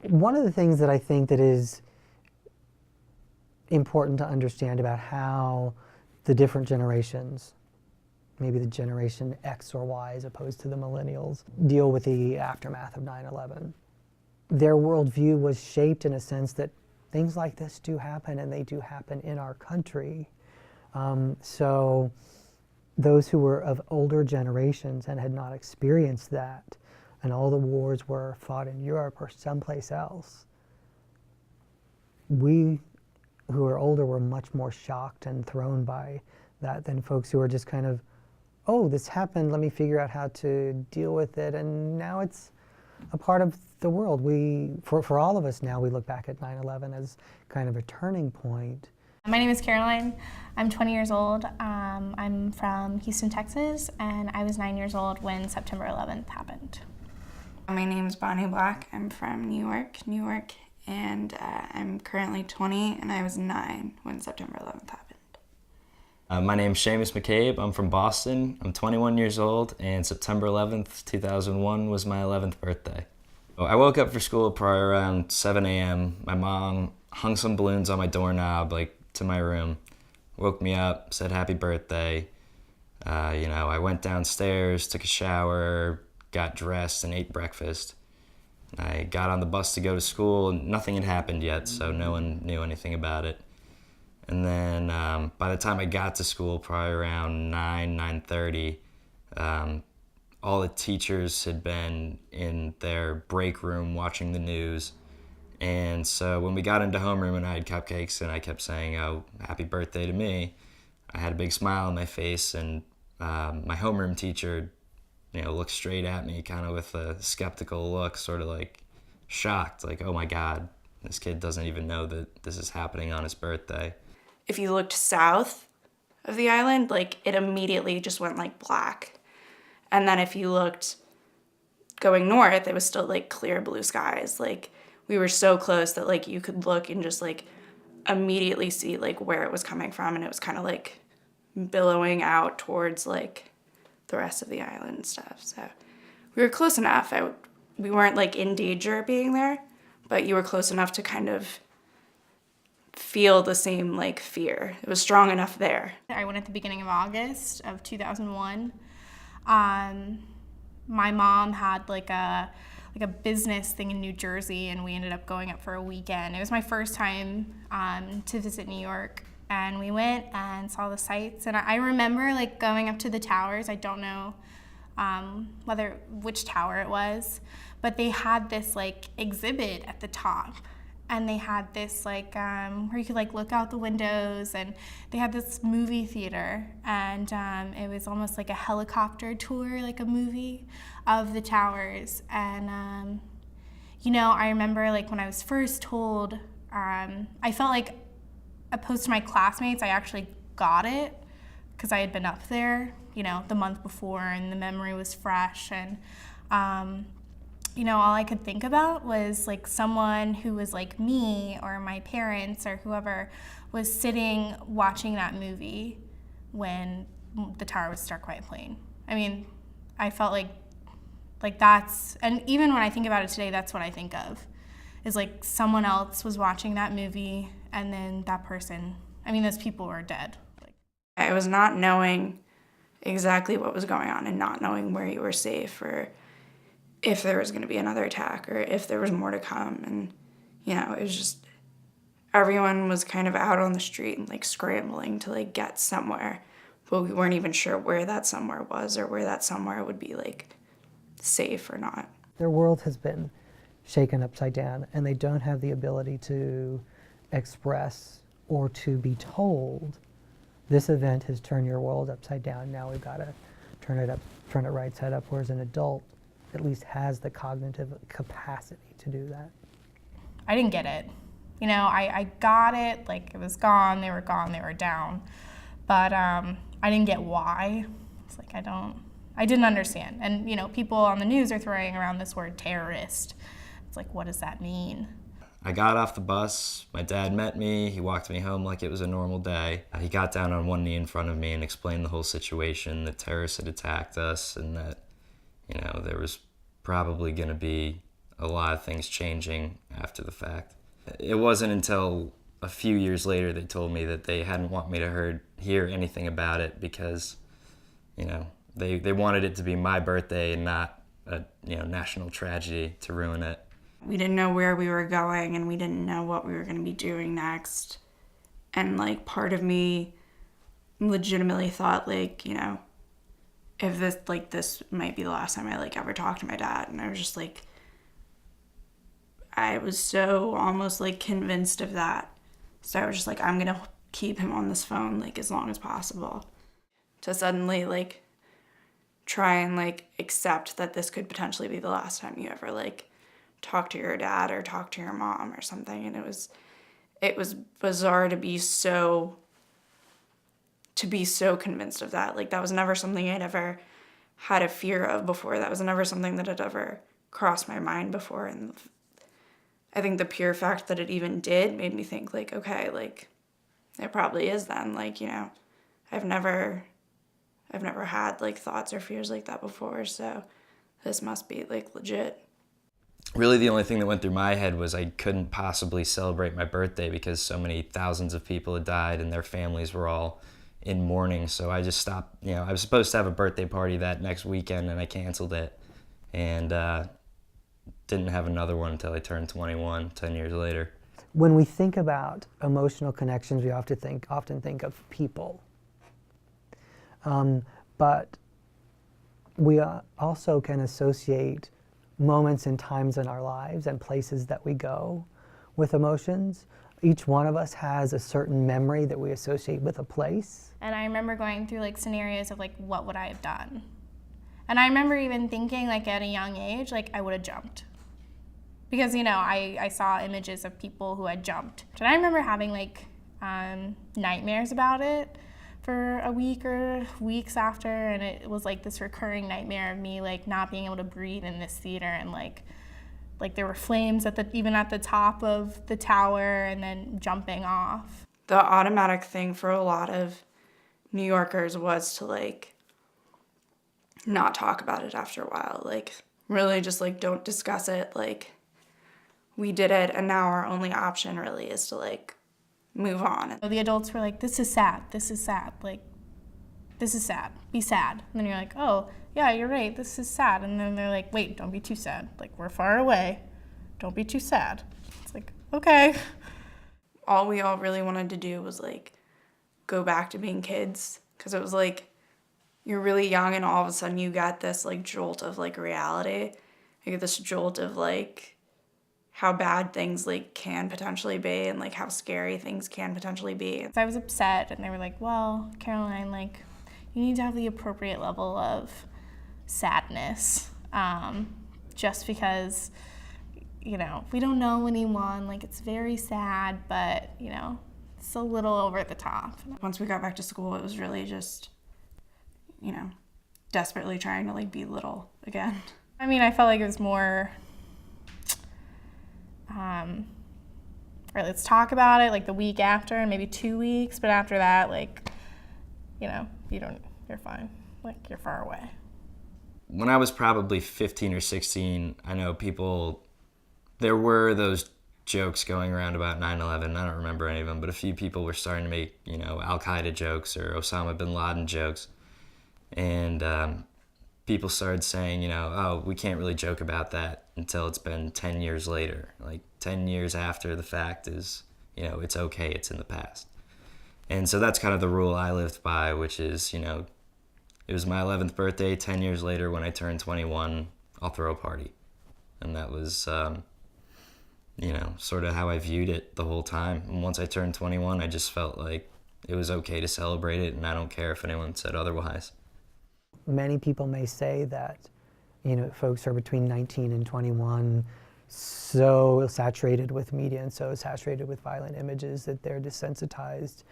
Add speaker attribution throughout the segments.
Speaker 1: One of the things that I think that is important to understand about how the different generations, maybe the generation X or Y as opposed to the millennials, deal with the aftermath of 9/11. Their worldview was shaped in a sense that things like this do happen, and they do happen in our country. So those who were of older generations and had not experienced that, and all the wars were fought in Europe or someplace else, we who are older were much more shocked and thrown by that than folks who are just kind of, oh, this happened, let me figure out how to deal with it, and now it's a part of the world. For all of us now, we look back at 9/11 as kind of a turning point.
Speaker 2: My name is Caroline. I'm 20 years old. I'm from Houston, Texas, and I was 9 years old when September 11th happened.
Speaker 3: My name is Bonnie Black. I'm from New York, and I'm currently 20, and I was 9 when September 11th happened.
Speaker 4: My name's Seamus McCabe. I'm from Boston. I'm 21 years old, and September 11th, 2001 was my 11th birthday. I woke up for school probably around 7 a.m. My mom hung some balloons on my doorknob, to my room, woke me up, said happy birthday. I went downstairs, took a shower, got dressed, and ate breakfast. I got on the bus to go to school, and nothing had happened yet, so no one knew anything about it. And then by the time I got to school, probably around 9:30, all the teachers had been in their break room watching the news. And so when we got into homeroom and I had cupcakes and I kept saying, oh, happy birthday to me, I had a big smile on my face, and my homeroom teacher, looked straight at me kind of with a skeptical look, sort of shocked, oh my God, this kid doesn't even know that this is happening on his birthday.
Speaker 3: If you looked south of the island, it immediately just went black. And then if you looked going north, it was still clear blue skies. We were so close that you could look and just immediately see where it was coming from, and it was kind of billowing out towards the rest of the island and stuff. So we were close enough. We weren't in danger of being there, but you were close enough to kind of feel the same fear. It was strong enough there.
Speaker 2: I went at the beginning of August of 2001. My mom had a business thing in New Jersey, and we ended up going up for a weekend. It was my first time to visit New York, and we went and saw the sights. And I remember going up to the towers. I don't know which tower it was, but they had this exhibit at the top. And they had this where you could look out the windows, and they had this movie theater, and it was almost like a helicopter tour, a movie of the towers. And I remember when I was first told, I felt opposed to my classmates. I actually got it because I had been up there, the month before, and the memory was fresh. And all I could think about was someone who was me or my parents or whoever was sitting watching that movie when the tower was struck by a plane. I mean, I felt like that's, and even when I think about it today, that's what I think of, is someone else was watching that movie, and then that person, those people were dead.
Speaker 3: I was not knowing exactly what was going on and not knowing where you were safe, or if there was going to be another attack, or if there was more to come. And, it was just, everyone was kind of out on the street and scrambling to get somewhere, but we weren't even sure where that somewhere was, or where that somewhere would be safe or not.
Speaker 1: Their world has been shaken upside down, and they don't have the ability to express or to be told, this event has turned your world upside down, now we've got to turn it right side up, whereas an adult at least has the cognitive capacity to do that.
Speaker 2: I didn't get it. I got it, it was gone, they were down. But I didn't get why. It's I didn't understand. And, people on the news are throwing around this word terrorist. It's what does that mean?
Speaker 4: I got off the bus, my dad met me, he walked me home like it was a normal day. He got down on one knee in front of me and explained the whole situation, that terrorists had attacked us, and that there was probably going to be a lot of things changing after the fact. It wasn't until a few years later they told me that they hadn't want me to hear anything about it because, you know, they wanted it to be my birthday and not a, you know, national tragedy to ruin it.
Speaker 3: We didn't know where we were going, and we didn't know what we were going to be doing next. And, like, part of me legitimately thought, like, you know, if this might be the last time I, like, ever talked to my dad. And I was just, like, I was so almost, like, convinced of that. So I was just, like, I'm going to keep him on this phone, like, as long as possible. To suddenly, like, try and, like, accept that this could potentially be the last time you ever, like, talk to your dad or talk to your mom or something. And it was bizarre to be so convinced of that. Like, that was never something I'd ever had a fear of before. That was never something that had ever crossed my mind before. And I think the pure fact that it even did made me think, like, okay, like, it probably is then. Like, you know, I've never had, like, thoughts or fears like that before, so this must be, like, legit.
Speaker 4: Really the only thing that went through my head was I couldn't possibly celebrate my birthday because so many thousands of people had died and their families were all in mourning. So I just stopped. You know, I was supposed to have a birthday party that next weekend and I canceled it, and didn't have another one until I turned 21, 10 years later.
Speaker 1: When we think about emotional connections, we often think of people. But we also can associate moments and times in our lives and places that we go with emotions. Each one of us has a certain memory that we associate with a place.
Speaker 2: And I remember going through, like, scenarios of, like, what would I have done? And I remember even thinking, like, at a young age, like, I would have jumped. Because, you know, I saw images of people who had jumped. And I remember having, like, nightmares about it for a week or weeks after, and it was like this recurring nightmare of me, like, not being able to breathe in this theater, and like there were flames even at the top of the tower, and then jumping off.
Speaker 3: The automatic thing for a lot of New Yorkers was to, like, not talk about it after a while. Like, really just, like, don't discuss it. Like, we did it, and now our only option really is to, like, move on.
Speaker 2: The adults were like, this is sad, like, this is sad, be sad. And then you're like, oh, yeah, you're right, this is sad. And then they're like, wait, don't be too sad. Like, we're far away, don't be too sad. It's like, okay.
Speaker 3: All we all really wanted to do was, like, go back to being kids. Because it was like, you're really young and all of a sudden you got this, like, jolt of, like, reality. You get this jolt of, like, how bad things, like, can potentially be, and, like, how scary things can potentially be.
Speaker 2: So I was upset, and they were like, well, Caroline, like, you need to have the appropriate level of sadness, just because, you know, we don't know anyone, like, it's very sad, but, you know, it's a little over the top.
Speaker 3: Once we got back to school, it was really just, you know, desperately trying to, like, be little again.
Speaker 2: I mean, I felt like it was more, right, let's talk about it, like, the week after, and maybe 2 weeks, but after that, like, you know, you're fine. Like, you're far away.
Speaker 4: When I was probably 15 or 16, I know there were those jokes going around about 9/11. I don't remember any of them, but a few people were starting to make, you know, Al-Qaeda jokes or Osama bin Laden jokes. And people started saying, you know, oh, we can't really joke about that until it's been 10 years later. Like, 10 years after the fact is, you know, it's okay, it's in the past. And so that's kind of the rule I lived by, which is, you know, it was my 11th birthday, 10 years later when I turned 21, I'll throw a party. And that was, you know, sort of how I viewed it the whole time. And once I turned 21, I just felt like it was okay to celebrate it, and I don't care if anyone said otherwise.
Speaker 1: Many people may say that, you know, folks are between 19 and 21 so saturated with media and so saturated with violent images that they're desensitized.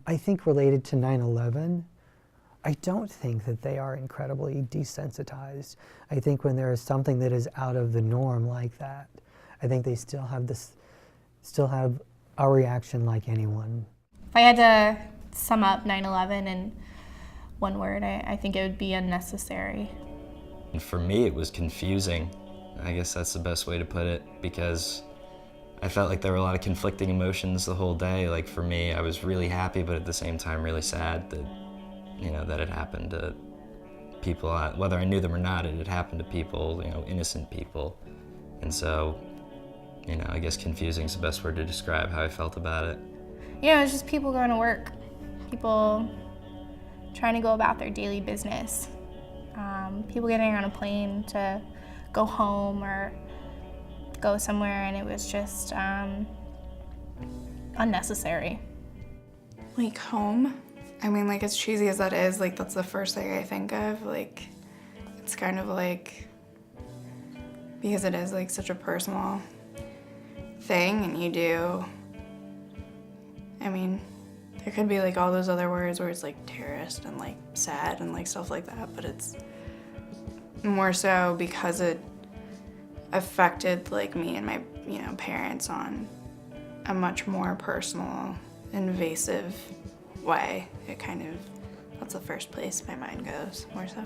Speaker 1: I think related to 9/11, I don't think that they are incredibly desensitized. I think when there is something that is out of the norm like that, I think they still have a reaction like anyone.
Speaker 2: If I had to sum up 9/11 in one word, I think it would be unnecessary.
Speaker 4: And for me, it was confusing. I guess that's the best way to put it, because I felt like there were a lot of conflicting emotions the whole day. Like for me, I was really happy, but at the same time really sad that, that it happened to people, whether I knew them or not, it had happened to people, innocent people. And so, I guess confusing is the best word to describe how I felt about it.
Speaker 2: It's just people going to work, people trying to go about their daily business, people getting on a plane to go home or go somewhere, and it was just unnecessary.
Speaker 3: Like home? I mean, like, as cheesy as that is, like, that's the first thing I think of. Like, it's kind of like, because it is, like, such a personal thing, and you do, I mean, there could be, like, all those other words where it's, like, terrorist and, like, sad and, like, stuff like that, but it's more so because it affected, like, me and my, parents on a much more personal, invasive way. It kind of, that's the first place my mind goes, more so.